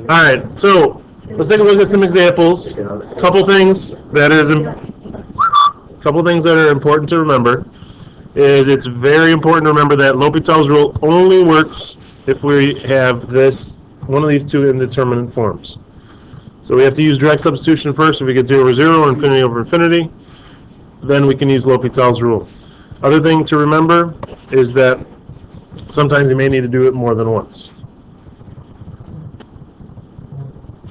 Alright, so let's take a look at some examples. Couple things that are important to remember is it's very important to remember that L'Hopital's rule only works if we have one of these two indeterminate forms. So we have to use direct substitution first. If we get 0 over 0 or infinity over infinity, then we can use L'Hopital's rule. Other thing to remember is that sometimes you may need to do it more than once.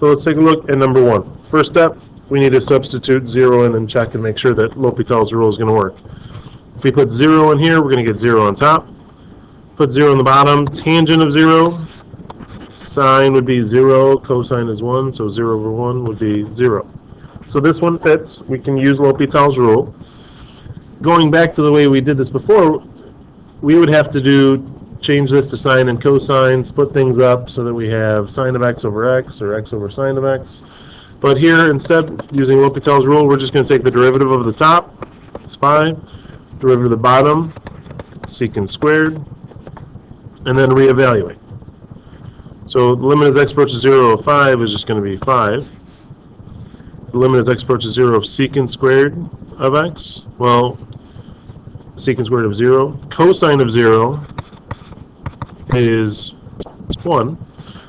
So let's take a look at number 1. First step, we need to substitute 0 in and check and make sure that L'Hopital's rule is going to work. If we put 0 in here, we're going to get 0 on top. Put 0 on the bottom. Tangent of 0, sine would be 0, cosine is 1, so 0 over 1 would be 0. So this one fits. We can use L'Hopital's rule. Going back to the way we did this before, we would have to change this to sine and cosine, split things up so that we have sine of x over x or x over sine of x. But here, instead, using L'Hopital's rule, we're just going to take the derivative of the top, it's 5, derivative of the bottom, secant squared, and then reevaluate. So the limit as x approaches 0 of 5 is just going to be 5. The limit as x approaches 0 of secant squared of x, well, secant squared of 0. Cosine of 0 is 1.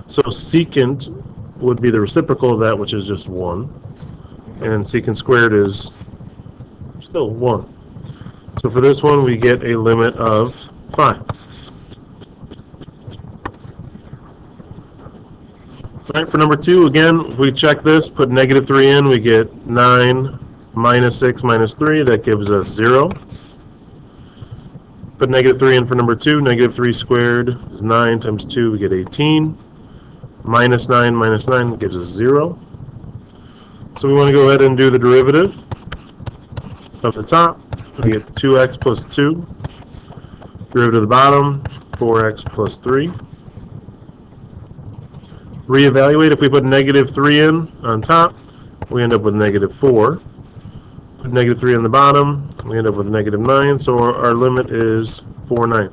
So secant would be the reciprocal of that, which is just 1. And secant squared is still 1. So for this one, we get a limit of 5. Alright, for number 2, again, if we check this, put negative 3 in, we get 9 minus 6 minus 3, that gives us 0. Put negative 3 in for number 2, negative 3 squared is 9 times 2, we get 18. Minus 9 gives us 0. So we want to go ahead and do the derivative of the top. We get 2x plus 2. Derivative of the bottom, 4x plus 3. Reevaluate. If we put negative 3 in on top, we end up with negative 4. Put negative 3 on the bottom, we end up with negative 9. So our limit is 4/9.